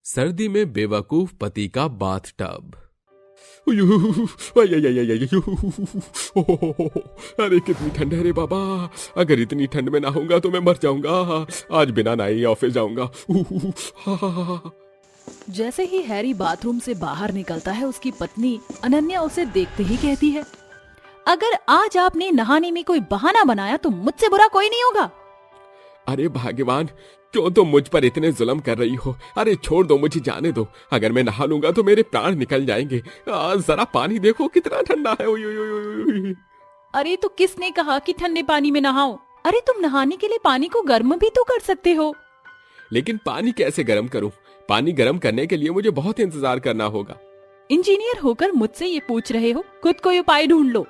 सर्दी में बेवकूफ पति का बाथ टब। अरे कितनी ठंड है रे बाबा, अगर इतनी ठंड में नहाऊंगा तो मैं मर जाऊंगा। आज बिना नहाए ऑफिस जाऊंगा। जैसे ही हैरी बाथरूम से बाहर निकलता है, उसकी पत्नी अनन्या उसे देखते ही कहती है, अगर आज आपने नहाने में कोई बहाना बनाया तो मुझसे बुरा कोई नहीं होगा। अरे भगवान, क्यों तुम मुझ पर इतने जुल्म कर रही हो? अरे छोड़ दो, मुझे जाने दो। अगर मैं नहा लूंगा तो मेरे प्राण निकल जाएंगे। जरा पानी देखो कितना ठंडा है। उई, उई, उई, उई। अरे तो किसने कहा कि ठंडे पानी में नहाओ? अरे तुम नहाने के लिए पानी को गर्म भी तो कर सकते हो। लेकिन पानी कैसे गर्म करूं? पानी गर्म करने के लिए मुझे बहुत इंतजार करना होगा। इंजीनियर होकर मुझसे ये पूछ रहे हो? खुद कोई उपाय ढूंढ लो।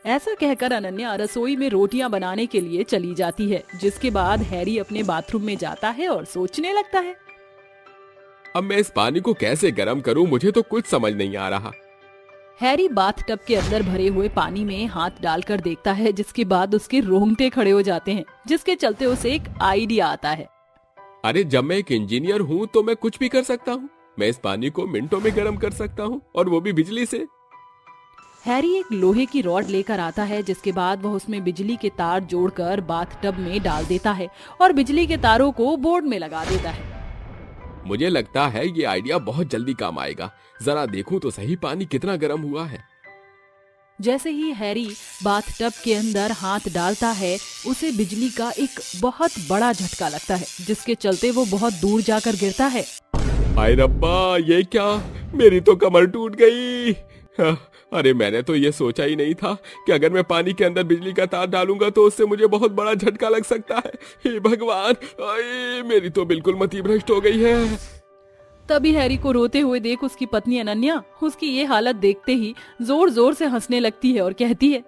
ऐसा कहकर अनन्या रसोई में रोटियां बनाने के लिए चली जाती है, जिसके बाद हैरी अपने बाथरूम में जाता है और सोचने लगता है, अब मैं इस पानी को कैसे गर्म करूं? मुझे तो कुछ समझ नहीं आ रहा। हैरी बाथ टब के अंदर भरे हुए पानी में हाथ डालकर देखता है, जिसके बाद उसके रोंगटे खड़े हो जाते हैं, जिसके चलते उसे एक आइडिया आता है। अरे जब मैं एक इंजीनियर हूँ तो मैं कुछ भी कर सकता हूँ। मैं इस पानी को मिनटों में गर्म कर सकता हूँ, और वो भी बिजली से। हैरी एक लोहे की रॉड लेकर आता है, जिसके बाद वह उसमें बिजली के तार जोड़कर बाथ टब में डाल देता है और बिजली के तारों को बोर्ड में लगा देता है। मुझे लगता है ये आइडिया बहुत जल्दी काम आएगा। जरा देखूं तो सही पानी कितना गर्म हुआ है। जैसे ही हैरी बाथ टब के अंदर हाथ डालता है, उसे बिजली का एक बहुत बड़ा झटका लगता है, जिसके चलते वो बहुत दूर जाकर गिरता है। हाय रब्बा, ये क्या? मेरी तो कमर टूट गई। अरे मैंने तो ये सोचा ही नहीं था कि अगर मैं पानी के अंदर बिजली का तार डालूंगा तो उससे मुझे बहुत बड़ा झटका लग सकता है। हे भगवान, मेरी तो बिल्कुल मति भ्रष्ट हो गई है। तभी हैरी को रोते हुए देख उसकी पत्नी अनन्या उसकी ये हालत देखते ही जोर जोर से हंसने लगती है और कहती है,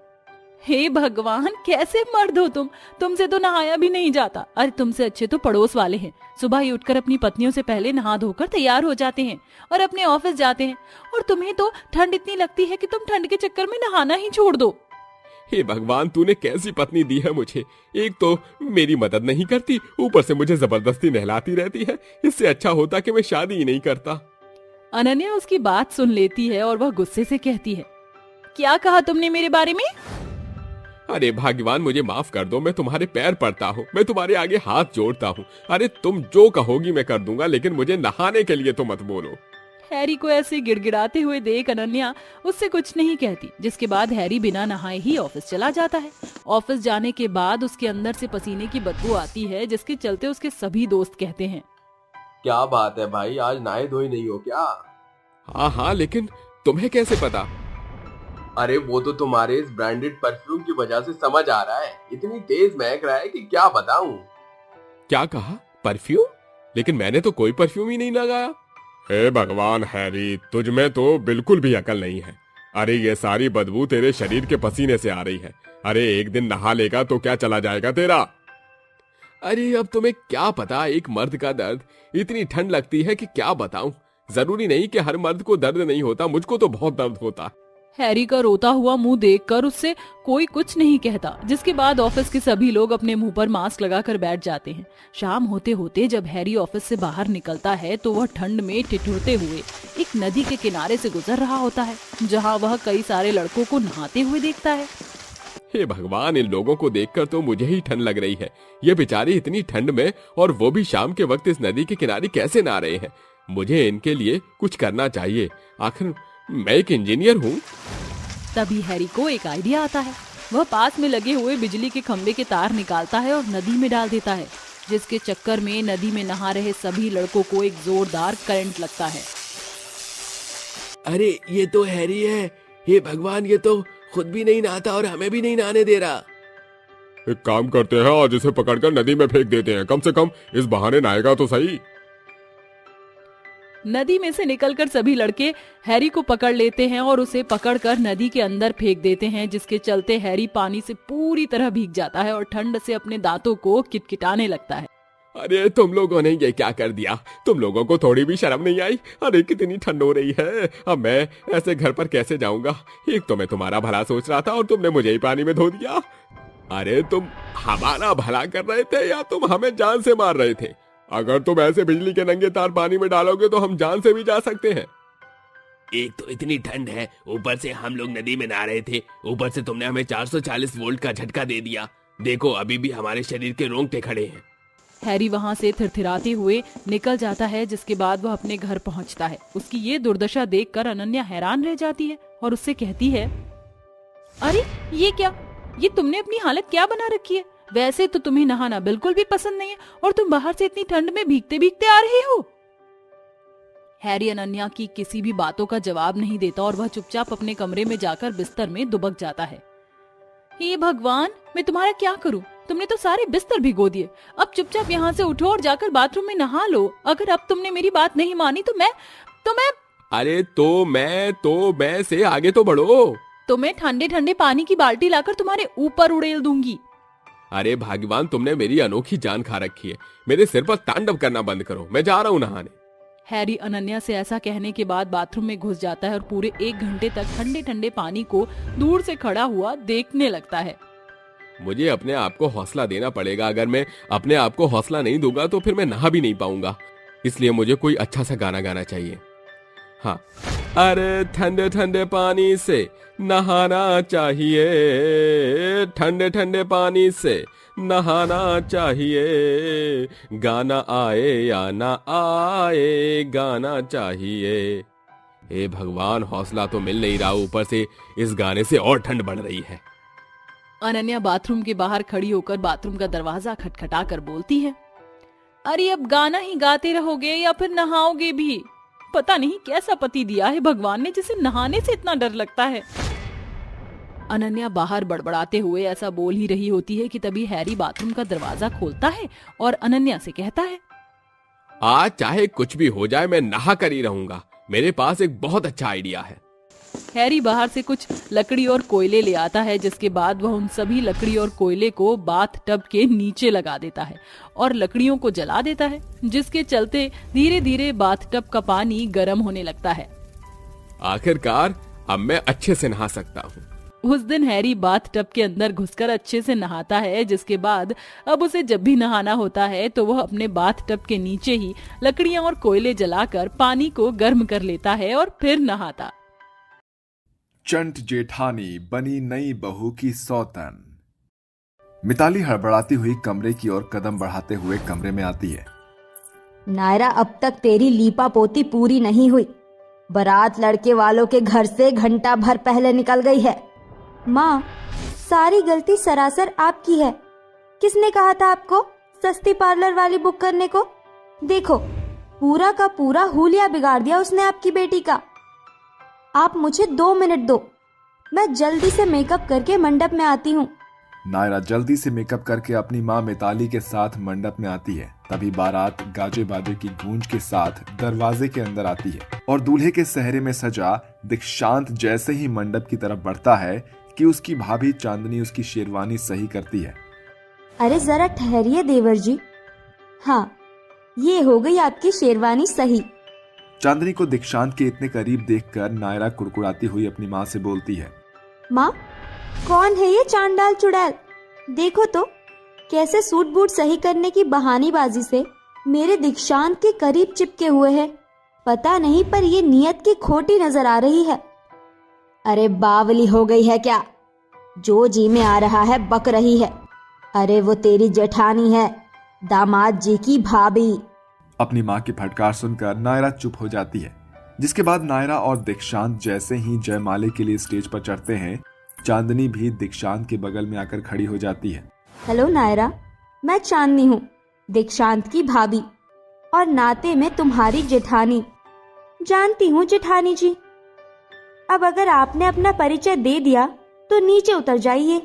हे भगवान, कैसे मर्द हो तुम? तुमसे तो नहाया भी नहीं जाता। अरे तुमसे अच्छे तो पड़ोस वाले हैं। सुबह ही उठकर अपनी पत्नियों से पहले नहा धोकर तैयार हो जाते हैं और अपने ऑफिस जाते हैं, और तुम्हें तो ठंड इतनी लगती है कि तुम ठंड के चक्कर में नहाना ही छोड़ दो। हे भगवान, तूने कैसी पत्नी दी है मुझे? एक तो मेरी मदद नहीं करती, ऊपर से मुझे जबरदस्ती नहलाती रहती है। इससे अच्छा होता कि मैं शादी ही नहीं करता। अनन्या उसकी बात सुन लेती है और वह गुस्से से कहती है, क्या कहा तुमने मेरे बारे में? अरे भगवान, मुझे माफ कर दो। मैं तुम्हारे पैर पड़ता हूँ, मैं तुम्हारे आगे हाथ जोड़ता हूँ। अरे तुम जो कहोगी मैं कर दूंगा, लेकिन मुझे नहाने के लिए तो मत बोलो। हैरी को ऐसे गिड़गिड़ाते हुए देख अनन्या उससे कुछ नहीं कहती, जिसके बाद हैरी बिना नहाए ही ऑफिस चला जाता है। ऑफिस जाने के बाद उसके अंदर से पसीने की बदबू आती है, जिसके चलते उसके सभी दोस्त कहते हैं, क्या बात है भाई, आज नहाए धोए नहीं हो क्या? हाँ, लेकिन तुम्हें कैसे पता? अरे वो तो तुम्हारे इस ब्रांडेड परफ्यूम की वजह से समझ आ रहा है। इतनी तेज महक रहा है कि क्या बताऊं। क्या कहा? परफ्यूम? लेकिन मैंने तो कोई परफ्यूम ही नहीं लगाया। हे भगवान हैरी, तुझ में तो बिल्कुल भी अकल नहीं है। अरे ये सारी बदबू तेरे शरीर के पसीने से आ रही है। अरे एक दिन नहा लेगा तो क्या चला जाएगा तेरा? अरे अब तुम्हें क्या पता एक मर्द का दर्द। इतनी ठंड लगती है कि क्या बताऊं। जरूरी नहीं कि हर मर्द को दर्द नहीं होता, मुझको तो बहुत दर्द होता। हैरी का रोता हुआ मुंह देखकर उससे कोई कुछ नहीं कहता, जिसके बाद ऑफिस के सभी लोग अपने मुंह पर मास्क लगाकर बैठ जाते हैं। शाम होते होते जब हैरी ऑफिस से बाहर निकलता है तो वह ठंड में ठिठुरते हुए एक नदी के किनारे से गुजर रहा होता है, जहां वह कई सारे लड़कों को नहाते हुए देखता है। हे भगवान, इन लोगों को देखकर तो मुझे ही ठंड लग रही है। ये बेचारे इतनी ठंड में, और वो भी शाम के वक्त, इस नदी के किनारे कैसे नहा रहे हैं? मुझे इनके लिए कुछ करना चाहिए। आखिर मैं एक इंजीनियर हूँ। तभी हैरी को एक आइडिया आता है। वह पास में लगे हुए बिजली के खंभे के तार निकालता है और नदी में डाल देता है, जिसके चक्कर में नदी में नहा रहे सभी लड़कों को एक जोरदार करंट लगता है। अरे ये तो हैरी है। हे भगवान, ये तो खुद भी नहीं नहाता और हमें भी नहीं नहाने दे रहा। एक काम करते हैं, आज इसे पकड़कर नदी में फेंक देते हैं। कम से कम इस बहाने नहाएगा तो सही। नदी में से निकलकर सभी लड़के हैरी को पकड़ लेते हैं और उसे पकड़कर नदी के अंदर फेंक देते हैं, जिसके चलते हैरी पानी से पूरी तरह भीग जाता है और ठंड से अपने दांतों को किटकिटाने लगता है। अरे तुम लोगों ने ये क्या कर दिया? तुम लोगों को थोड़ी भी शर्म नहीं आई? अरे कितनी ठंड हो रही है। अब मैं ऐसे घर पर कैसे जाऊंगा? एक तो मैं तुम्हारा भला सोच रहा था और तुमने मुझे ही पानी में धो दिया। अरे तुम हमारा भला कर रहे थे या तुम हमें जान से मार रहे थे? अगर तुम ऐसे बिजली के नंगे तार पानी में डालोगे तो हम जान से भी जा सकते हैं। एक तो इतनी ठंड है, ऊपर से हम लोग नदी में नहा रहे थे, ऊपर से तुमने हमें 440 वोल्ट का झटका दे दिया। देखो अभी भी हमारे शरीर के रोंगटे खड़े हैं। हैरी वहाँ से थिरथिराते हुए निकल जाता है, जिसके बाद वह अपने घर पहुँचता है। उसकी ये दुर्दशा देखकर अनन्या हैरान रह जाती है और उससे कहती है, अरे ये क्या, ये तुमने अपनी हालत क्या बना रखी है? वैसे तो तुम्हें नहाना बिल्कुल भी पसंद नहीं है और तुम बाहर से इतनी ठंड में भीगते भीगते आ रहे हो। हैरी अनन्या की किसी भी बातों का जवाब नहीं देता और वह चुपचाप अपने कमरे में जाकर बिस्तर में दुबक जाता है। हे भगवान, मैं तुम्हारा क्या करूं? तुमने तो सारे बिस्तर भिगो दिए। अब चुपचाप यहाँ से उठो और जाकर बाथरूम में नहा लो। अगर अब तुमने मेरी बात नहीं मानी तो मैं अरे तो मैं से आगे तो बढ़ो। तो मैं ठंडे ठंडे पानी की बाल्टी लाकर तुम्हारे ऊपर उड़ेल दूंगी। अरे भगवान, तुमने मेरी अनोखी जान खा रखी है। मेरे सिर पर तांडव करना बंद करो, मैं जा रहा हूँ नहाने। हैरी अनन्या से ऐसा कहने के बाद बाथरूम में घुस जाता है और पूरे 1 घंटे तक ठंडे ठंडे पानी को दूर से खड़ा हुआ देखने लगता है। मुझे अपने आप को हौसला देना पड़ेगा। अगर मैं अपने आप को हौसला नहीं दूंगा तो फिर मैं नहा भी नहीं पाऊंगा। इसलिए मुझे कोई अच्छा सा गाना गाना चाहिए। हाँ, अरे ठंडे ठंडे पानी से नहाना चाहिए, ठंडे ठंडे पानी से नहाना चाहिए, गाना आए या ना आए गाना चाहिए। हे भगवान, हौसला तो मिल नहीं रहा, ऊपर से इस गाने से और ठंड बढ़ रही है। अनन्या बाथरूम के बाहर खड़ी होकर बाथरूम का दरवाजा खटखटा कर बोलती है, अरे अब गाना ही गाते रहोगे या फिर नहाओगे भी? पता नहीं कैसा पति दिया है भगवान ने जिसे नहाने से इतना डर लगता है। अनन्या बाहर बड़बड़ाते हुए ऐसा बोल ही रही होती है कि तभी हैरी बाथरूम का दरवाजा खोलता है और अनन्या से कहता है, आज चाहे कुछ भी हो जाए मैं नहा कर ही रहूंगा। मेरे पास एक बहुत अच्छा आइडिया है। हैरी बाहर से कुछ लकड़ी और कोयले ले आता है, जिसके बाद वह उन सभी लकड़ी और कोयले को बाथ टब के नीचे लगा देता है और लकड़ियों को जला देता है, जिसके चलते धीरे धीरे बाथ टब का पानी गर्म होने लगता है। आखिरकार अब मैं अच्छे से नहा सकता हूँ। उस दिन हैरी बाथ टब के अंदर घुसकर अच्छे से नहाता है, जिसके बाद अब उसे जब भी नहाना होता है तो वह अपने बाथ टब के नीचे ही लकड़ियां और कोयले जलाकर पानी को गर्म कर लेता है और फिर नहाता। चंट जेठानी बनी नई बहू की सौतन। मिताली हड़बड़ाती हुई कमरे की ओर कदम बढ़ाते हुए कमरे में आती है। नायरा, अब तक तेरी लीपा पोती पूरी नहीं हुई। बारात लड़के वालों के घर से घंटा भर पहले निकल गई है। माँ, सारी गलती सरासर आपकी है। किसने कहा था आपको सस्ती पार्लर वाली बुक करने को? देखो, पूरा का पूरा हुलिया बिगाड़ दिया उसने आपकी बेटी का। आप मुझे 2 मिनट दो, मैं जल्दी से मेकअप करके मंडप में आती हूँ। नायरा जल्दी से मेकअप करके अपनी माँ मिताली के साथ मंडप में आती है। तभी बारात गाजे बाजे की गूंज के साथ दरवाजे के अंदर आती है और दूल्हे के सेहरे में सजा दीक्षांत जैसे ही मंडप की तरफ बढ़ता है कि उसकी भाभी चांदनी उसकी शेरवानी सही करती है। अरे जरा ठहरिए देवर जी। हाँ, ये हो गई आपकी शेरवानी सही। चांदनी को दीक्षांत के इतने करीब देखकर नायरा कुड़कुड़ाती हुई अपनी माँ से बोलती है, माँ, कौन है ये चांडाल चुड़ैल? देखो तो कैसे सूट बूट सही करने की बहानेबाजी से मेरे दीक्षांत के करीब चिपके हुए है। पता नहीं पर ये नियत की खोटी नजर आ रही है। अरे बावली हो गई है क्या? जो जी में आ रहा है बक रही है। अरे वो तेरी जेठानी है, दामाद जी की भाभी। अपनी माँ की फटकार सुनकर नायरा चुप हो जाती है, जिसके बाद नायरा और दीक्षांत जैसे ही जयमाले के लिए स्टेज पर चढ़ते हैं, चांदनी भी दीक्षांत के बगल में आकर खड़ी हो जाती है। हेलो नायरा, मैं चांदनी हूँ, दीक्षांत की भाभी और नाते में तुम्हारी जेठानी। जानती हूँ जेठानी जी। अब अगर आपने अपना परिचय दे दिया तो नीचे उतर जाइए।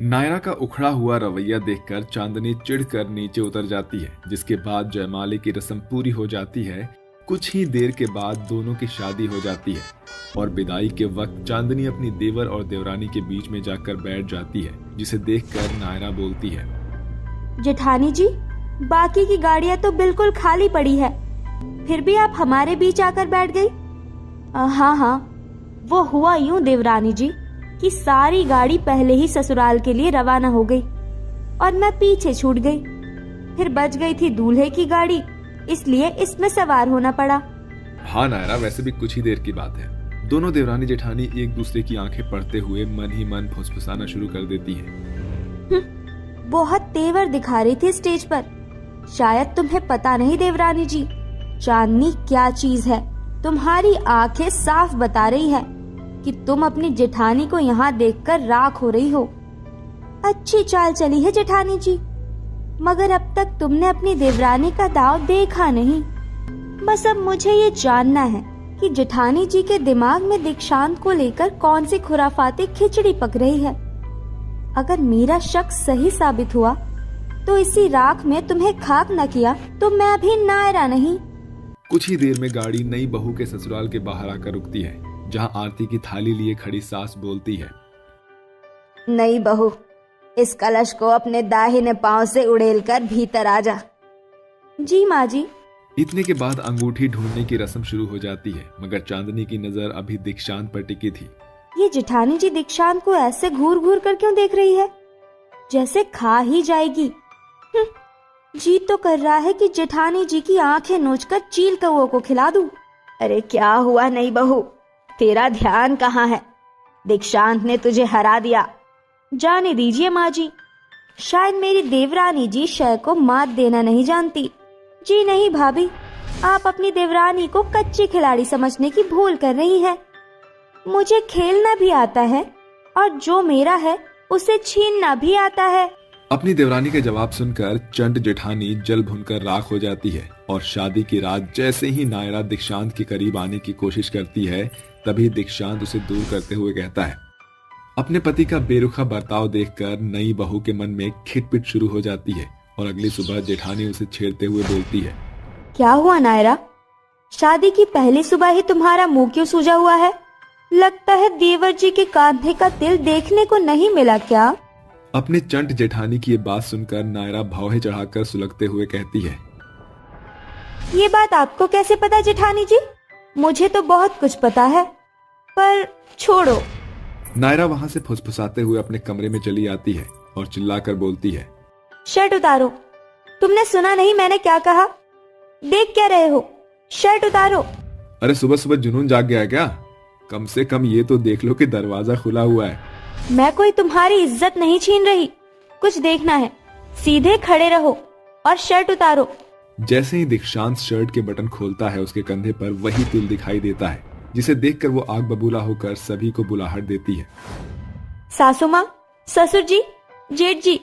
नायरा का उखड़ा हुआ रवैया देखकर चांदनी चिढ़कर नीचे उतर जाती है, जिसके बाद जयमाले की रस्म पूरी हो जाती है। कुछ ही देर के बाद दोनों की शादी हो जाती है और विदाई के वक्त चांदनी अपनी देवर और देवरानी के बीच में जाकर बैठ जाती है, जिसे देखकर नायरा बोलती है, जेठानी जी, बाकी की गाड़ियां तो बिल्कुल खाली पड़ी है, फिर भी आप हमारे बीच आकर बैठ गई। हाँ, वो हुआ यूं देवरानी जी कि सारी गाड़ी पहले ही ससुराल के लिए रवाना हो गई और मैं पीछे छूट गई। फिर बच गई थी दूल्हे की गाड़ी, इसलिए इसमें सवार होना पड़ा। हाँ नायरा, वैसे भी कुछ ही देर की बात है। दोनों देवरानी जेठानी एक दूसरे की आंखें पढ़ते हुए मन ही मन फुसफुसाना शुरू कर देती है। बहुत तेवर दिखा रही थी स्टेज पर। शायद तुम्हें पता नहीं देवरानी जी, चांदनी क्या चीज है। तुम्हारी आंखें साफ बता रही है कि तुम अपनी जेठानी को यहाँ देखकर राख हो रही हो। अच्छी चाल चली है जेठानी जी, मगर अब तक तुमने अपनी देवरानी का दांव देखा नहीं। बस अब मुझे ये जानना है कि जेठानी जी के दिमाग में दीक्षांत को लेकर कौन सी खुराफाती खिचड़ी पक रही है। अगर मेरा शक सही साबित हुआ तो इसी राख में तुम्हें खाक न किया तो मैं अभी नायरा नहीं। कुछ ही देर में गाड़ी नई बहू के ससुराल के बाहर आकर रुकती है, जहां आरती की थाली लिए खड़ी सास बोलती है, नई बहू, इस कलश को अपने दाहिने पांव से उड़ेलकर भीतर आ जा। जी माँ जी। इतने के बाद अंगूठी ढूंढने की रस्म शुरू हो जाती है, मगर चांदनी की नजर अभी दीक्षांत पर टिकी थी। ये जेठानी जी दीक्षांत को ऐसे घूर घूर कर क्यों देख रही है, जैसे खा ही जाएगी। जी तो कर रहा है कि जेठानी जी की आंखें नोचकर चील कौओं को खिला दूं। अरे क्या हुआ नई बहू, तेरा ध्यान कहाँ है? दीक्षांत ने तुझे हरा दिया। जाने दीजिए माँ जी, शायद मेरी देवरानी जी शय को मात देना नहीं जानती। जी नहीं भाभी, आप अपनी देवरानी को कच्ची खिलाड़ी समझने की भूल कर रही हैं। मुझे खेलना भी आता है और जो मेरा है उसे छीनना भी आता है। अपनी देवरानी का जवाब सुनकर चंड जेठानी जल भुनकर राख हो जाती है और शादी की रात जैसे ही नायरा दीक्षांत के करीब आने की कोशिश करती है, तभी दीक्षांत उसे दूर करते हुए कहता है। अपने पति का बेरुखा बर्ताव देखकर नई बहू के मन में खिटपिट शुरू हो जाती है और अगली सुबह जेठानी उसे छेड़ते हुए बोलती है, क्या हुआ नायरा, शादी की पहली सुबह ही तुम्हारा मुंह क्यों सूजा हुआ है? लगता है देवर जी के कांधे का तिल देखने को नहीं मिला क्या? अपने चंट जेठानी की ये बात सुनकर नायरा भौहें चढ़ाकर सुलगते हुए कहती है, ये बात आपको कैसे पता जेठानी जी? मुझे तो बहुत कुछ पता है, पर छोड़ो। नायरा वहां से फुसफुसाते हुए अपने कमरे में चली आती है और चिल्लाकर बोलती है, शर्ट उतारो। तुमने सुना नहीं मैंने क्या कहा? देख क्या रहे हो, शर्ट उतारो। अरे सुबह सुबह जुनून जाग गया क्या? कम से कम ये तो देख लो कि दरवाजा खुला हुआ है। मैं कोई तुम्हारी इज्जत नहीं छीन रही, कुछ देखना है सीधे खड़े रहो और शर्ट उतारो। जैसे ही दीक्षांत शर्ट के बटन खोलता है, उसके कंधे पर वही तिल दिखाई देता है, जिसे देखकर वो आग बबूला होकर सभी को बुलाहट देती है। सासू माँ, ससुर जी, जेठ जी,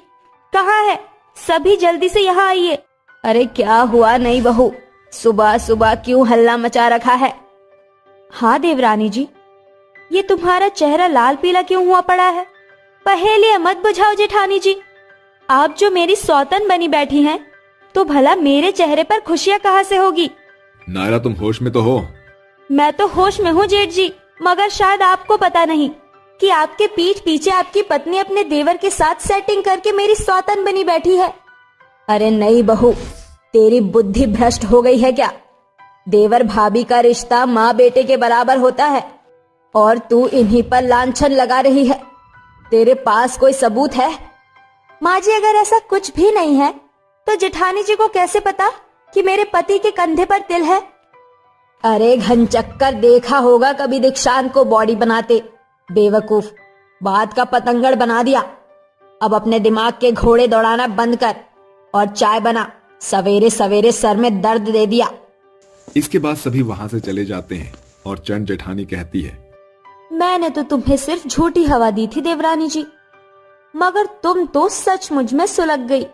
कहाँ है? सभी जल्दी से यहाँ आइए। अरे क्या हुआ नई बहू, सुबह सुबह क्यों हल्ला मचा रखा है? हाँ देवरानी जी, ये तुम्हारा चेहरा लाल पीला क्यों हुआ पड़ा है? पहेलियां मत बुझाओ जेठानी जी। आप जो मेरी सौतन बनी बैठी हैं, तो भला मेरे चेहरे पर खुशियां कहाँ से होगी? नायरा, तुम होश में तो हो? मैं तो होश में हूँ जेठ जी, मगर शायद आपको पता नहीं कि आपके पीठ पीछे आपकी पत्नी अपने देवर के साथ सेटिंग करके मेरी सौतन बनी बैठी है। अरे नई बहू, तेरी बुद्धि भ्रष्ट हो गई है क्या? देवर भाभी का रिश्ता माँ बेटे के बराबर होता है और तू इन्हीं पर लांछन लगा रही है। तेरे पास कोई सबूत है? माँ जी, अगर ऐसा कुछ भी नहीं है तो जेठानी जी को कैसे पता कि मेरे पति के कंधे पर तिल है? अरे घनचक्कर, देखा होगा कभी दीक्षांत को बॉडी बनाते। बेवकूफ, बात का पतंगड़ बना दिया। अब अपने दिमाग के घोड़े दौड़ाना बंद कर और चाय बना, सवेरे सवेरे सर में दर्द दे दिया। इसके बाद सभी वहां से चले जाते हैं और चंड जेठानी कहती है, मैंने तो तुम्हें सिर्फ झूठी हवा दी थी देवरानी जी, मगर तुम तो सचमुच में सुलग गई।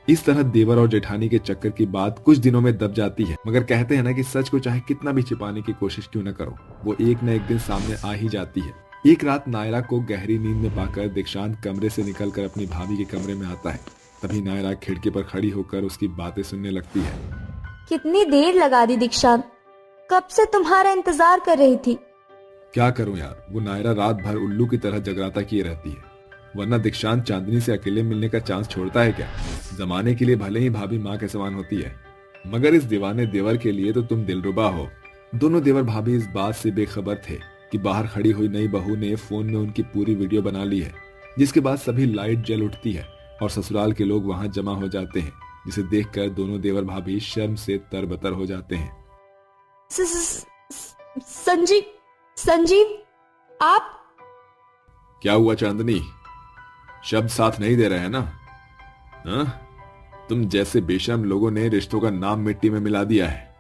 इस तरह देवर और जेठानी के चक्कर की बात कुछ दिनों में दब जाती है, मगर कहते हैं ना कि सच को चाहे कितना भी छिपाने की कोशिश क्यों न करो, वो एक न एक दिन सामने आ ही जाती है। एक रात नायरा को गहरी नींद में पाकर दीक्षांत कमरे से निकलकर अपनी भाभी के कमरे में आता है। तभी नायरा खिड़की पर खड़ी होकर उसकी बातें सुनने लगती है। कितनी देर लगा दी दीक्षांत, कब से तुम्हारा इंतजार कर रही थी। क्या करूं यार, वो नायरा रात भर उल्लू की तरह जगराता किए रहती है, वरना दीक्षांत चांदनी से अकेले मिलने का चांस छोड़ता है क्या? जमाने के लिए भले ही भाभी माँ के समान होती है, मगर इस दीवाने देवर के लिए तो तुम दिलरुबा हो। दोनों देवर भाभी इस बात से बेखबर थे कि बाहर खड़ी हुई नई बहू ने फोन में उनकी पूरी वीडियो बना ली है, जिसके बाद सभी लाइट जल उठती है और ससुराल के लोग वहां जमा हो जाते हैं जिसे देखकर दोनों देवर भाभी शर्म से तरबतर हो जाते हैं। संजीव, संजीव, आप? क्या हुआ चांदनी, शब्द साथ नहीं दे रहे हैं ना? हाँ? तुम जैसे बेशर्म लोगों ने रिश्तों का नाम मिट्टी में मिला दिया है।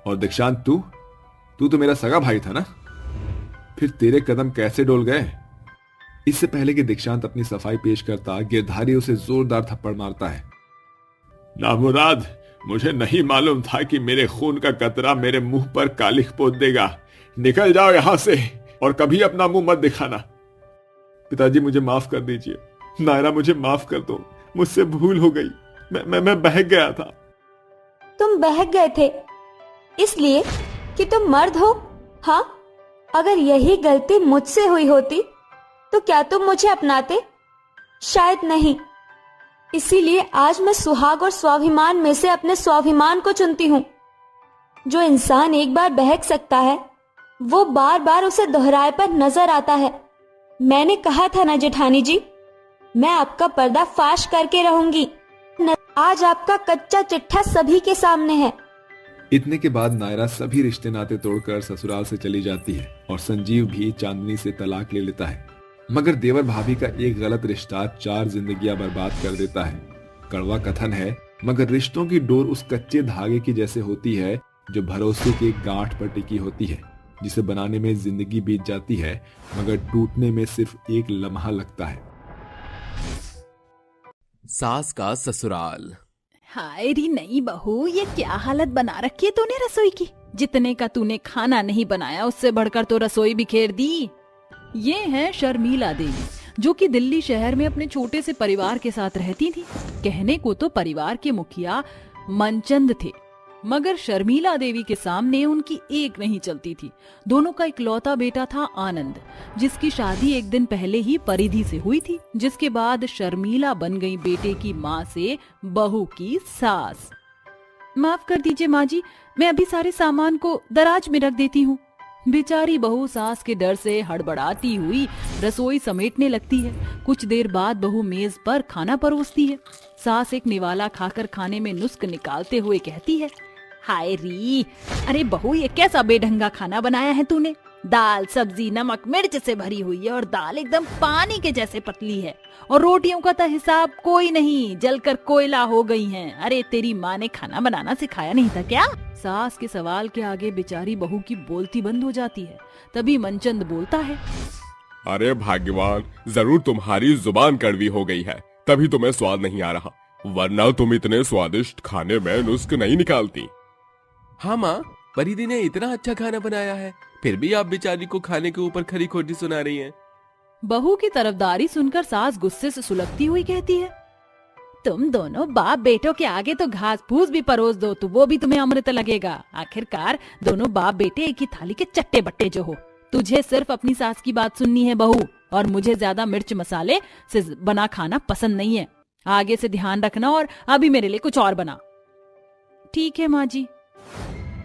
और दीक्षांत, तू तो मेरा सगा भाई था ना, फिर तेरे कदम कैसे डोल गए? इससे पहले कि दीक्षांत अपनी सफाई पेश करता, गिरधारी उसे जोरदार थप्पड़ मारता है। नामुराद, मुझे नहीं मालूम था कि मेरे खून का कतरा मेरे मुंह पर कालिख पोत देगा। निकल जाओ यहां से और कभी अपना मुंह मत दिखाना। पिताजी, मुझे माफ कर दीजिए। नायरा, मुझे माफ कर दो, मुझसे भूल हो गई। मैं बहक गया था। तुम बहक गए थे इसलिए कि तुम मर्द हो? हाँ, अगर यही गलती मुझसे हुई होती तो क्या तुम मुझे अपनाते? शायद नहीं। इसीलिए आज मैं सुहाग और स्वाभिमान में से अपने स्वाभिमान को चुनती हूँ। जो इंसान एक बार बहक सकता है वो बार बार उसे दोहराए पर नजर आता है। मैंने कहा था ना जेठानी जी, मैं आपका पर्दा फाश करके रहूंगी। आज आपका कच्चा चिट्ठा सभी के सामने है। इतने के बाद नायरा सभी रिश्ते नाते तोड़कर ससुराल से चली जाती है और संजीव भी चांदनी से तलाक ले लेता है। मगर देवर भाभी का एक गलत रिश्ता 4 जिंदगियां बर्बाद कर देता है। कड़वा कथन है, मगर रिश्तों की डोर उस कच्चे धागे की जैसे होती है जो भरोसे के गांठ पर टिकी होती है, जिसे बनाने में जिंदगी बीत जाती है मगर टूटने में सिर्फ एक लम्हा लगता है। सास का ससुराल। हाय री नई बहू, ये क्या हालत बना रखी है तूने रसोई की। जितने का तूने खाना नहीं बनाया उससे बढ़कर तो रसोई बिखेर दी। ये है शर्मिला देवी, जो कि दिल्ली शहर में अपने छोटे से परिवार के साथ रहती थी। कहने को तो परिवार के मुखिया मनचंद थे, मगर शर्मिला देवी के सामने उनकी एक नहीं चलती थी। दोनों का इकलौता बेटा था आनंद, जिसकी शादी एक दिन पहले ही परिधि से हुई थी, जिसके बाद शर्मिला बन गई बेटे की माँ से बहू की सास। माफ कर दीजिए माँ जी, मैं अभी सारे सामान को दराज में रख देती हूँ। बेचारी बहू सास के डर से हड़बड़ाती हुई रसोई समेटने लगती है। कुछ देर बाद बहू मेज पर खाना परोसती है। सास एक निवाला खाकर खाने में नुस्ख निकालते हुए कहती है, हाय री, अरे बहू ये कैसा बेढंगा खाना बनाया है तूने। दाल सब्जी नमक मिर्च से भरी हुई है और दाल एकदम पानी के जैसे पतली है और रोटियों का तो हिसाब कोई नहीं, जलकर कोयला हो गई हैं। अरे तेरी माँ ने खाना बनाना सिखाया नहीं था क्या? सास के सवाल के आगे बेचारी बहू की बोलती बंद हो जाती है। तभी मनचंद बोलता है, अरे भाग्यवान, जरूर तुम्हारी जुबान कड़वी हो गई है, तभी तुम्हें स्वाद नहीं आ रहा, वरना तुम इतने स्वादिष्ट खाने में नुस्ख नहीं निकालती। हाँ माँ, परिधि ने इतना अच्छा खाना बनाया है, फिर भी आप बेचारी को खाने के ऊपर खरी खोटी सुना रही हैं। बहू की तरफदारी सुनकर सास गुस्से से सुलगती हुई कहती है, तुम दोनों बाप बेटों के आगे तो घास फूस भी परोस दो तो वो भी तुम्हें अमृत लगेगा। आखिरकार दोनों बाप बेटे एक ही थाली के चट्टे बट्टे जो हो। तुझे सिर्फ अपनी सास की बात सुननी है बहू, और मुझे ज्यादा मिर्च मसाले से बना खाना पसंद नहीं है। आगे से ध्यान रखना और अभी मेरे लिए कुछ और बना। ठीक है माँ जी।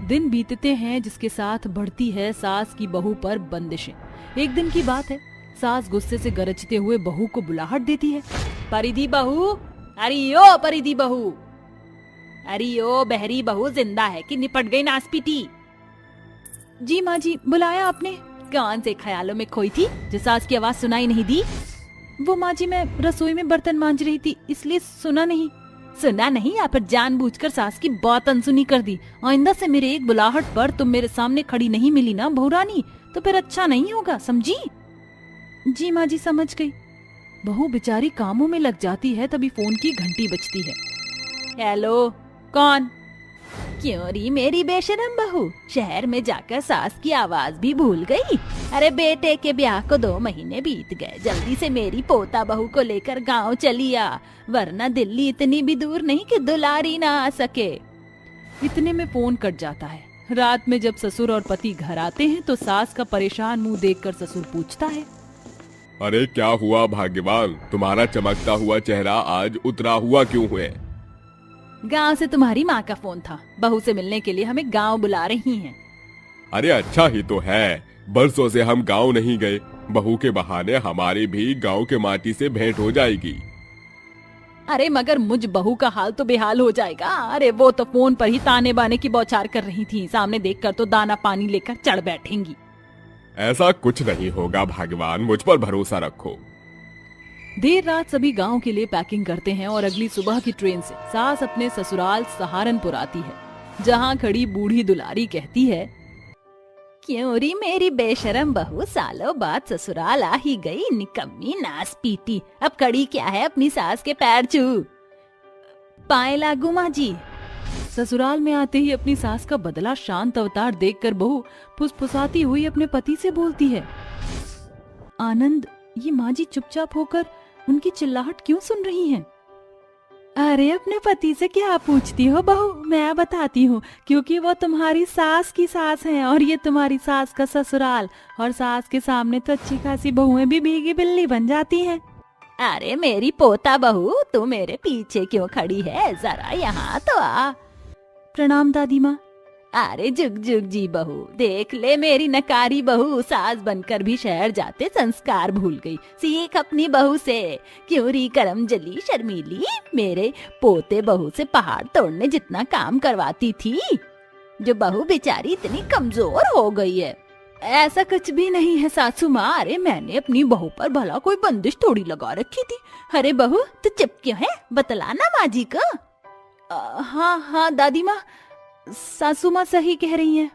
दिन बीतते हैं जिसके साथ बढ़ती है सास की बहू पर बंदिशें। एक दिन की बात है, सास गुस्से से गरजते हुए बहू को बुलाहट देती है, परिधि बहू, अरे ओ परिधि बहू, अरे ओ बहरी बहू, जिंदा है कि निपट गई नासपीटी? जी माँ जी, बुलाया आपने? कौन से ख्यालों में खोई थी जो सास की आवाज सुनाई नहीं दी? वो माँ जी, मैं रसोई में बर्तन मांज रही थी इसलिए सुना नहीं। सुना नहीं या फिर जानबूझकर सास की बात अनसुनी कर दी? आइंदा से मेरे एक बुलाहट पर तुम मेरे सामने खड़ी नहीं मिली ना बहू रानी, तो फिर अच्छा नहीं होगा, समझी? जी माँ जी, समझ गई। बहू बेचारी कामों में लग जाती है, तभी फोन की घंटी बजती है। हेलो, कौन? क्यों री मेरी बेशरम बहू, शहर में जाकर सास की आवाज भी भूल गई? अरे बेटे के ब्याह को 2 महीने बीत गए, जल्दी से मेरी पोता बहू को लेकर गांव चली आ, वरना दिल्ली इतनी भी दूर नहीं कि दुलारी ना आ सके। इतने में फोन कट जाता है। रात में जब ससुर और पति घर आते हैं तो सास का परेशान मुंह देखकर ससुर पूछता है, अरे क्या हुआ भाग्यवान, तुम्हारा चमकता हुआ चेहरा आज उतरा हुआ क्यों हुए? गांव से तुम्हारी माँ का फोन था, बहू से मिलने के लिए हमें गांव बुला रही हैं। अरे अच्छा ही तो है, बरसों से हम गांव नहीं गए, बहू के बहाने हमारी भी गांव के माटी से भेंट हो जाएगी। अरे मगर मुझ बहू का हाल तो बेहाल हो जाएगा। अरे वो तो फोन पर ही ताने बाने की बौछार कर रही थी, सामने देखकर तो दाना पानी लेकर चढ़ बैठेंगी। ऐसा कुछ नहीं होगा भगवान, मुझ पर भरोसा रखो। देर रात सभी गांव के लिए पैकिंग करते हैं और अगली सुबह की ट्रेन से सास अपने ससुराल सहारनपुर आती है, जहां खड़ी बूढ़ी दुलारी कहती है, क्यों री मेरी बेशरम बहू सालों बाद ससुराल आ ही गई, निकम्मी नास पीटी। अब कड़ी क्या है अपनी सास के पैर छू। पाए लागू माँ जी। ससुराल में आते ही अपनी सास का बदला शांत अवतार देखकर बहू फुसफुसाती हुई अपने पति से बोलती है, आनंद, ये माँ जी चुपचाप होकर उनकी चिल्लाहट क्यों सुन रही हैं? अरे अपने पति से क्या पूछती हो बहू, मैं बताती हूँ, क्योंकि वो तुम्हारी सास की सास हैं और ये तुम्हारी सास का ससुराल, और सास के सामने तो अच्छी खासी बहुएं भी भीगी बिल्ली बन जाती हैं। अरे मेरी पोता बहू, तू मेरे पीछे क्यों खड़ी है, जरा यहाँ तो आ। प्रणाम दादी माँ। अरे जुग जुग जी बहू, देख ले मेरी नकारी बहू, सास बनकर भी शहर जाते संस्कार भूल गई। सीख अपनी बहू से। क्यों री करम जली शर्मीली, मेरे पोते बहू से पहाड़ तोड़ने जितना काम करवाती थी, जो बहू बेचारी इतनी कमजोर हो गई है। ऐसा कुछ भी नहीं है सासू माँ, अरे मैंने अपनी बहू पर भला कोई बंदिश थोड़ी लगा रखी थी। अरे बहू तू चुप क्यों है, बतलाना माँ जी को। हाँ हाँ दादी माँ, सासू माँ सही कह रही हैं।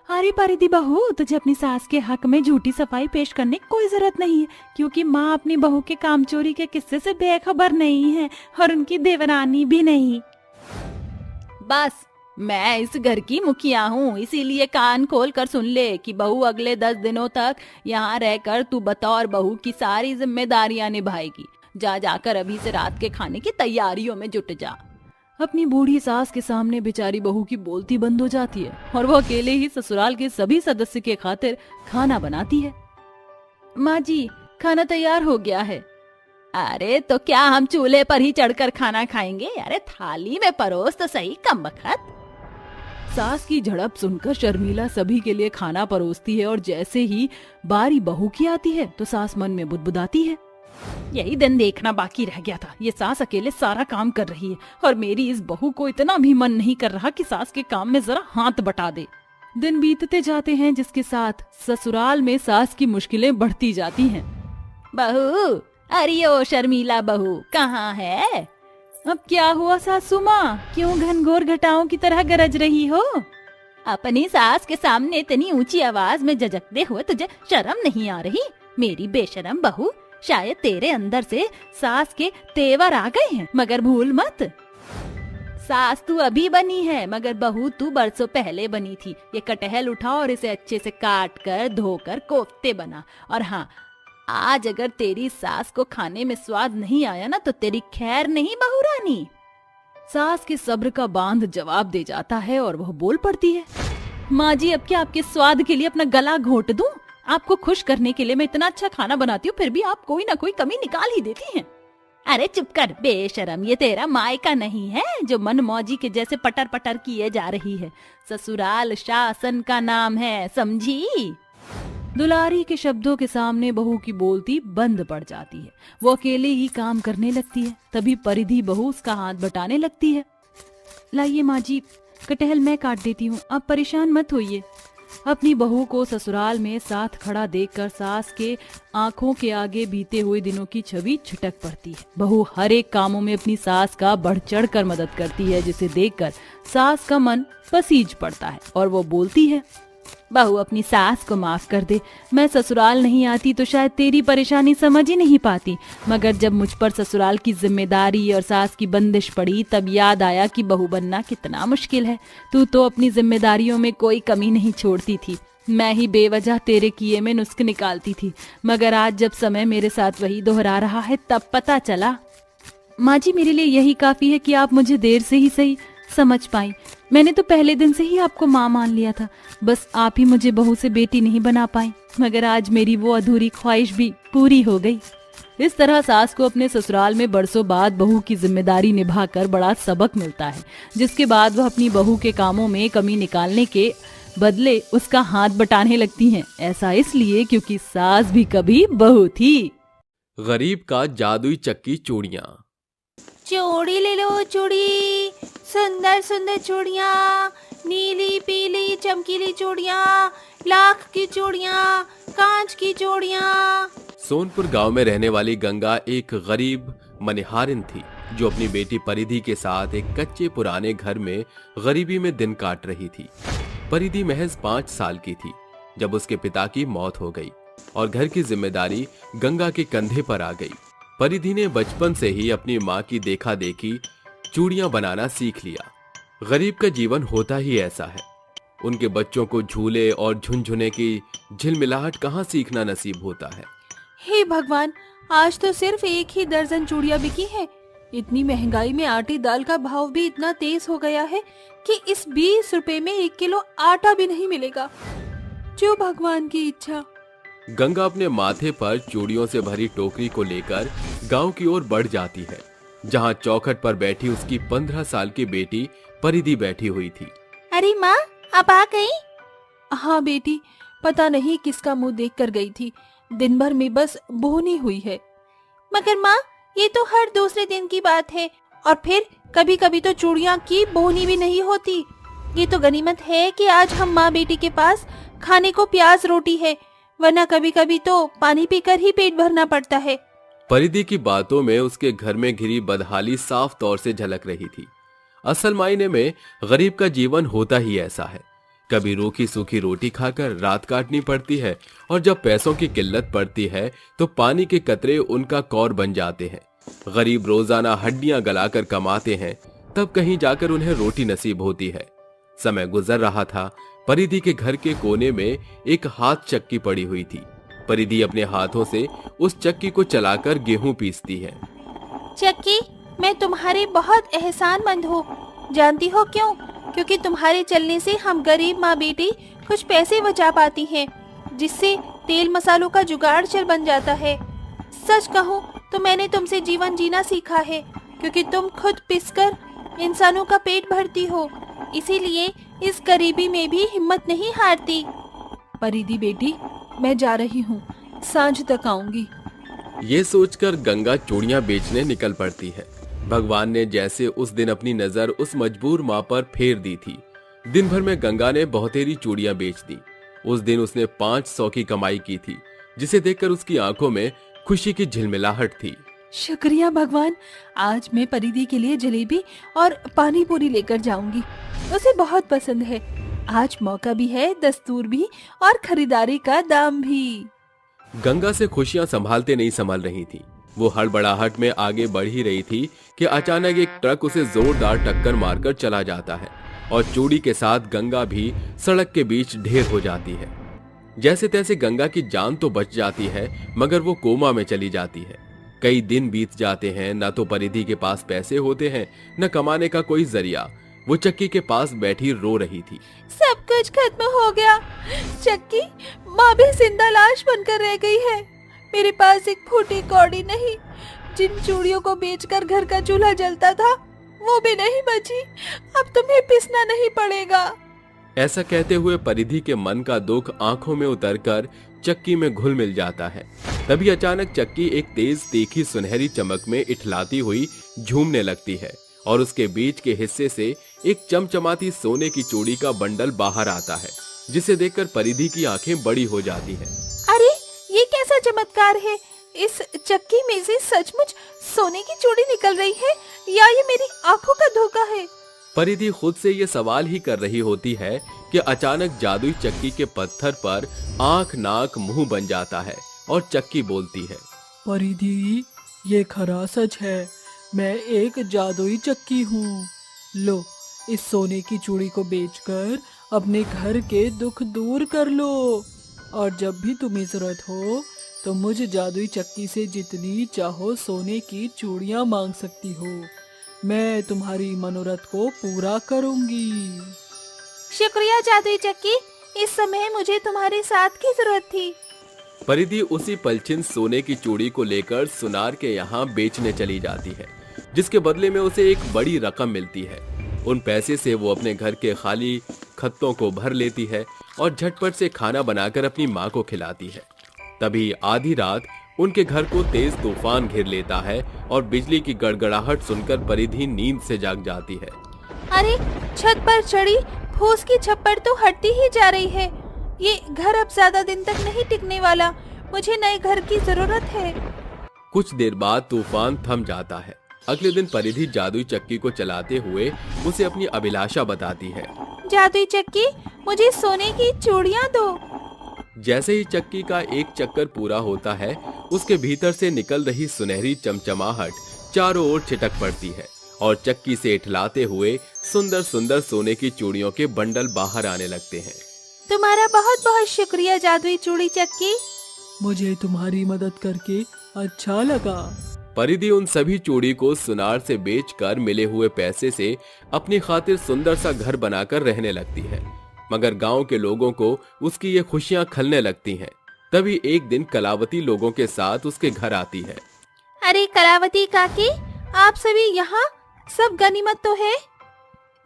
अरे परिधि बहू, तुझे अपनी सास के हक में झूठी सफाई पेश करने की कोई जरूरत नहीं है, क्योंकि माँ अपनी बहू के काम चोरी के किस्से से बेखबर नहीं है और उनकी देवरानी भी नहीं। बस मैं इस घर की मुखिया हूँ, इसीलिए कान खोल कर सुन ले कि बहू अगले 10 दिनों तक यहाँ रहकर तू बतौर बहू की सारी जिम्मेदारियां निभाएगी। जा जाकर अभी से रात के खाने की तैयारियों में जुट जा। अपनी बूढ़ी सास के सामने बेचारी बहू की बोलती बंद हो जाती है और वो अकेले ही ससुराल के सभी सदस्य के खातिर खाना बनाती है। माँ जी, खाना तैयार हो गया है। अरे तो क्या हम चूल्हे पर ही चढ़कर खाना खाएंगे? अरे थाली में परोस तो सही कमबख्त। सास की झड़प सुनकर शर्मिला सभी के लिए खाना परोसती है और जैसे ही बारी बहू की आती है तो सास मन में बुदबुदाती है, यही दिन देखना बाकी रह गया था, ये सास अकेले सारा काम कर रही है और मेरी इस बहू को इतना भी मन नहीं कर रहा कि सास के काम में जरा हाथ बटा दे। दिन बीतते जाते हैं, जिसके साथ ससुराल में सास की मुश्किलें बढ़ती जाती हैं। बहू, अरे ओ शर्मिला बहू कहाँ है? अब क्या हुआ सासू माँ, क्यों घनघोर घटाओं की तरह गरज रही हो? अपनी सास के सामने इतनी ऊंची आवाज में झजकते हुए तुझे शर्म नहीं आ रही? मेरी बेशरम बहू, शायद तेरे अंदर से सास के तेवर आ गए हैं, मगर भूल मत, सास तू अभी बनी है मगर बहू तू बरसों पहले बनी थी। ये कटहल उठा और इसे अच्छे से काट कर धोकर कोफ्ते बना। और हाँ, आज अगर तेरी सास को खाने में स्वाद नहीं आया ना तो तेरी खैर नहीं बहू रानी। सास के सब्र का बांध जवाब दे जाता है और वह बोल पड़ती है, माँ जी, अब क्या आपके स्वाद के लिए अपना गला घोंट दूं? आपको खुश करने के लिए मैं इतना अच्छा खाना बनाती हूँ, फिर भी आप कोई ना कोई कमी निकाल ही देती हैं। अरे चुप कर बेशरम, ये तेरा मायका नहीं है जो मन मौजी के जैसे पटर पटर किए जा रही है। ससुराल शासन का नाम है, समझी? दुलारी के शब्दों के सामने बहू की बोलती बंद पड़ जाती है। वो अकेले ही काम करने लगती है। तभी परिधि बहू उसका हाथ बटाने लगती है। लाइए माँ जी, कटहल मैं काट देती हूँ, आप परेशान मत होइए। अपनी बहू को ससुराल में साथ खड़ा देखकर सास के आंखों के आगे बीते हुए दिनों की छवि छिटक पड़ती है। बहू हर एक कामों में अपनी सास का बढ़ चढ़ कर मदद करती है, जिसे देखकर सास का मन पसीज पड़ता है और वो बोलती है, बहू अपनी सास को माफ कर दे। मैं ससुराल नहीं आती तो शायद तेरी परेशानी समझ ही नहीं पाती, मगर जब मुझ पर ससुराल की जिम्मेदारी और सास की बंदिश पड़ी तब याद आया कि बहू बनना कितना मुश्किल है। तू तो अपनी जिम्मेदारियों में कोई कमी नहीं छोड़ती थी, मैं ही बेवजह तेरे किए में नुस्ख निकालती थी, मगर आज जब समय मेरे साथ वही दोहरा रहा है तब पता चला। माँ जी, मेरे लिए यही काफी है कि आप मुझे देर से ही सही समझ पाई। मैंने तो पहले दिन से ही आपको माँ मान लिया था, बस आप ही मुझे बहू से बेटी नहीं बना पाई, मगर आज मेरी वो अधूरी ख्वाहिश भी पूरी हो गई। इस तरह सास को अपने ससुराल में बरसों बाद बहू की जिम्मेदारी निभाकर बड़ा सबक मिलता है, जिसके बाद वह अपनी बहू के कामों में कमी निकालने के बदले उसका हाथ बटाने लगती हैं। ऐसा इसलिए क्योंकि सास भी कभी बहू थी। गरीब का जादुई चक्की चूड़ियां। चूड़ी ले लो चूड़ी, सुंदर सुंदर चूड़ियाँ, नीली पीली चमकीली चूड़ियाँ, लाख की चूड़ियाँ, कांच की चूड़ियाँ। सोनपुर गांव में रहने वाली गंगा एक गरीब मनिहारिन थी जो अपनी बेटी परिधि के साथ एक कच्चे पुराने घर में गरीबी में दिन काट रही थी। परिधि महज 5 साल की थी जब उसके पिता की मौत हो गई और घर की जिम्मेदारी गंगा के कंधे पर आ गई। परिधि ने बचपन से ही अपनी माँ की देखा देखी चूड़ियां बनाना सीख लिया। गरीब का जीवन होता ही ऐसा है, उनके बच्चों को झूले और झुनझुने की झिलमिलाहट कहाँ सीखना नसीब होता है। हे भगवान, आज तो सिर्फ 1 ही दर्जन चूड़ियां बिकी है। इतनी महंगाई में आटे दाल का भाव भी इतना तेज हो गया है कि इस 20 रुपए में 1 किलो आटा भी नहीं मिलेगा। जो भगवान की इच्छा। गंगा अपने माथे पर चूड़ियों से भरी टोकरी को लेकर गांव की ओर बढ़ जाती है, जहां चौखट पर बैठी उसकी 15 साल की बेटी परिधि बैठी हुई थी। अरे माँ, आप आ गई? हाँ बेटी, पता नहीं किसका मुंह देख कर गई थी। दिन भर में बस बोहनी हुई है। मगर माँ, ये तो हर दूसरे दिन की बात है, और फिर कभी कभी तो चूड़ियाँ की बोहनी भी नहीं होती। ये तो गनीमत है कि आज हम माँ बेटी के पास खाने को प्याज रोटी है, वरना कभी कभी तो पानी पीकर ही पेट भरना पड़ता है। परिधि की बातों में उसके घर में घिरी बदहाली साफ तौर से झलक रही थी। असल मायने में गरीब का जीवन होता ही ऐसा है। कभी रूखी सूखी रोटी खाकर रात काटनी पड़ती है और जब पैसों की किल्लत पड़ती है तो पानी के कतरे उनका कौर बन जाते हैं। गरीब रोजाना हड्डियां गलाकर कमाते हैं, तब कहीं जाकर उन्हें रोटी नसीब होती है। समय गुजर रहा था। परिधि के घर के कोने में एक हाथ चक्की पड़ी हुई थी। परिधि अपने हाथों से उस चक्की को चलाकर गेहूं पीसती है। चक्की, मैं तुम्हारी बहुत एहसानमंद हूँ। जानती हो क्यों? क्योंकि तुम्हारे चलने से हम गरीब माँ बेटी कुछ पैसे बचा पाती हैं, जिससे तेल मसालों का जुगाड़ चल बन जाता है। सच कहूँ तो मैंने तुमसे जीवन जीना सीखा है, क्योंकि तुम खुद पिसकर इंसानों का पेट भरती हो, इसीलिए इस गरीबी में भी हिम्मत नहीं हारती। परिधि बेटी, मैं जा रही हूँ, सांझ तक आऊंगी। ये सोचकर गंगा चूड़ियां बेचने निकल पड़ती है। भगवान ने जैसे उस दिन अपनी नजर उस मजबूर माँ पर फेर दी थी। दिन भर में गंगा ने बहुतेरी चूड़ियां बेच दी। उस दिन उसने 500 की कमाई की थी, जिसे देखकर उसकी आंखों में खुशी की झिलमिलाहट थी। शुक्रिया भगवान, आज मैं परिधि के लिए जलेबी और पानी पूरी लेकर जाऊंगी। उसे बहुत पसंद है। आज मौका भी है, दस्तूर भी और खरीदारी का दाम भी। गंगा से खुशियां संभालते नहीं संभल रही थी। वो हड़बड़ाहट में आगे बढ़ ही रही थी कि अचानक एक ट्रक उसे जोरदार टक्कर मारकर चला जाता है और चूड़ी के साथ गंगा भी सड़क के बीच ढेर हो जाती है। जैसे तैसे गंगा की जान तो बच जाती है, मगर वो कोमा में चली जाती है। कई दिन बीत जाते हैं, न तो परिधि के पास पैसे होते हैं, न कमाने का कोई जरिया। वो चक्की के पास बैठी रो रही थी। सब कुछ खत्म हो गया चक्की, माँ भी जिंदा लाश बनकर रह गई है। मेरे पास एक फूटी कौड़ी नहीं, जिन चूड़ियों को बेचकर घर का चूल्हा जलता था वो भी नहीं बची। अब तुम्हें पिसना नहीं पड़ेगा। ऐसा कहते हुए परिधि के मन का दुख आंखों में उतरकर चक्की में घुल मिल जाता है। तभी अचानक चक्की एक तेज तीखी सुनहरी चमक में इठलाती हुई झूमने लगती है और उसके बीच के हिस्से से एक चमचमाती सोने की चूड़ी का बंडल बाहर आता है, जिसे देखकर परिधि की आंखें बड़ी हो जाती हैं। अरे ये कैसा चमत्कार है? इस चक्की में से सचमुच सोने की चूड़ी निकल रही है या ये मेरी आंखों का धोखा है? परिधि खुद से ये सवाल ही कर रही होती है कि अचानक जादुई चक्की के पत्थर पर आंख नाक मुंह बन जाता है और चक्की बोलती है, परिधि, ये खरा सच है, मैं एक जादुई चक्की हूँ। लो, इस सोने की चूड़ी को बेचकर अपने घर के दुख दूर कर लो, और जब भी तुम्हें जरूरत हो तो मुझ जादुई चक्की से जितनी चाहो सोने की चूड़ियाँ मांग सकती हो। मैं तुम्हारी मनोरथ को पूरा करूंगी। शुक्रिया जादुई चक्की, इस समय मुझे तुम्हारे साथ की जरूरत थी। परिधि उसी पलछिन सोने की चूड़ी को लेकर सुनार के यहाँ बेचने चली जाती है, जिसके बदले में उसे एक बड़ी रकम मिलती है। उन पैसे से वो अपने घर के खाली खत्तों को भर लेती है और झटपट से खाना बनाकर अपनी माँ को खिलाती है। तभी आधी रात उनके घर को तेज तूफान घेर लेता है और बिजली की गड़गड़ाहट सुनकर परिधि नींद से जाग जाती है। अरे छत पर चढ़ी फूस की छप्पर तो हटती ही जा रही है। ये घर अब ज्यादा दिन तक नहीं टिकने वाला। मुझे नए घर की जरूरत है। कुछ देर बाद तूफान थम जाता है। अगले दिन परिधि जादुई चक्की को चलाते हुए उसे अपनी अभिलाषा बताती है। जादुई चक्की, मुझे सोने की चूड़ियां दो। जैसे ही चक्की का एक चक्कर पूरा होता है, उसके भीतर से निकल रही सुनहरी चमचमाहट चारों ओर छिटक पड़ती है और चक्की से इठलाते हुए सुंदर सुंदर सोने की चूड़ियों के बंडल बाहर आने लगते हैं। तुम्हारा बहुत बहुत शुक्रिया जादुई चूड़ी चक्की। मुझे तुम्हारी मदद करके अच्छा लगा। परिधि उन सभी चूड़ी को सुनार से बेचकर मिले हुए पैसे से अपनी खातिर सुंदर सा घर बनाकर रहने लगती है। मगर गांव के लोगों को उसकी ये खुशियां खलने लगती हैं। तभी एक दिन कलावती लोगों के साथ उसके घर आती है। अरे कलावती काकी, आप सभी यहाँ? सब गनीमत तो है।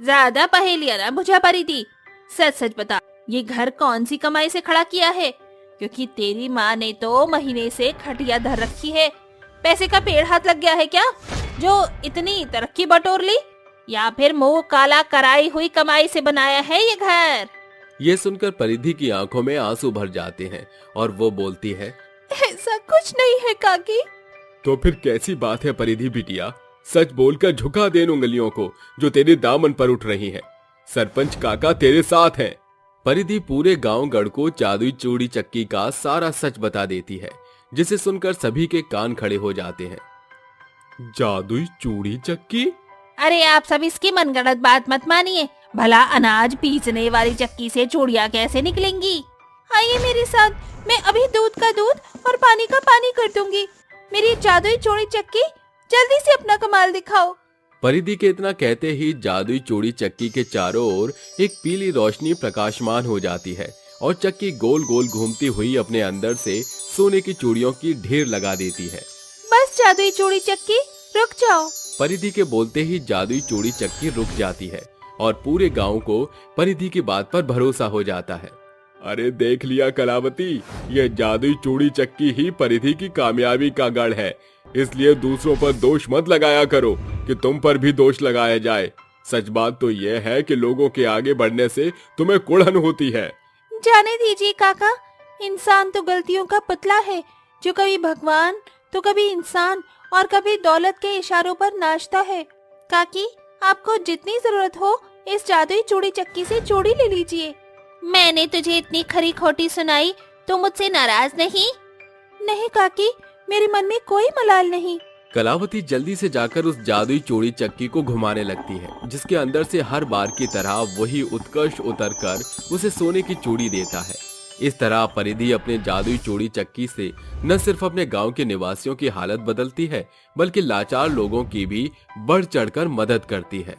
ज्यादा पहेलियां ना बुझा परिधि, सच सच बता, ये घर कौन सी कमाई से खड़ा किया है? क्योंकि तेरी माँ ने तो महीने से खटिया धर रखी है। पैसे का पेड़ हाथ लग गया है क्या, जो इतनी तरक्की बटोर ली? या फिर मुंह काला कराई हुई कमाई से बनाया है ये घर? ये सुनकर परिधि की आंखों में आंसू भर जाते हैं और वो बोलती है, ऐसा कुछ नहीं है काकी। तो फिर कैसी बात है परिधि बिटिया? सच बोलकर झुका दे इन उंगलियों को जो तेरे दामन पर उठ रही हैं। सरपंच काका तेरे साथ हैं। परिधि पूरे गांव गढ़ को जादुई चूड़ी चक्की का सारा सच बता देती है, जिसे सुनकर सभी के कान खड़े हो जाते हैं। जादुई चूड़ी चक्की? अरे आप सब इसकी मनगढ़ंत बात मत मानिए। भला अनाज पीसने वाली चक्की से चूड़ियां कैसे निकलेंगी? आइए मेरे साथ, मैं अभी दूध का दूध और पानी का पानी कर दूंगी। मेरी जादुई चूड़ी चक्की, जल्दी से अपना कमाल दिखाओ। परिधि के इतना कहते ही जादुई चूड़ी चक्की के चारों ओर एक पीली रोशनी प्रकाशमान हो जाती है और चक्की गोल गोल घूमती हुई अपने अंदर से सोने की चूड़ियों की ढेर लगा देती है। बस जादुई चूड़ी चक्की, रुक जाओ। परिधि के बोलते ही जादुई चूड़ी चक्की रुक जाती है और पूरे गांव को परिधि की बात पर भरोसा हो जाता है। अरे देख लिया कलावती, ये जादुई चूड़ी चक्की ही परिधि की कामयाबी का गढ़ है। इसलिए दूसरों पर दोष मत लगाया करो कि तुम पर भी दोष लगाया जाए। सच बात तो यह है कि लोगों के आगे बढ़ने से तुम्हें कुड़न होती है। जाने दीजिए काका, इंसान तो गलतियों का पुतला है, जो कभी भगवान तो कभी इंसान और कभी दौलत के इशारों पर नाचता है। काकी, आपको जितनी जरूरत हो इस जादुई चूड़ी चक्की से चूड़ी ले लीजिए। मैंने तुझे इतनी खरी खोटी सुनाई तो मुझसे नाराज नहीं? नहीं काकी, मेरे मन में कोई मलाल नहीं। कलावती जल्दी से जाकर उस जादुई चूड़ी चक्की को घुमाने लगती है, जिसके अंदर से हर बार की तरह वही उत्कर्ष उतरकर उसे सोने की चूड़ी देता है। इस तरह परिधि अपने जादुई चूड़ी चक्की से न सिर्फ अपने गांव के निवासियों की हालत बदलती है, बल्कि लाचार लोगों की भी बढ़ चढ़कर मदद करती है।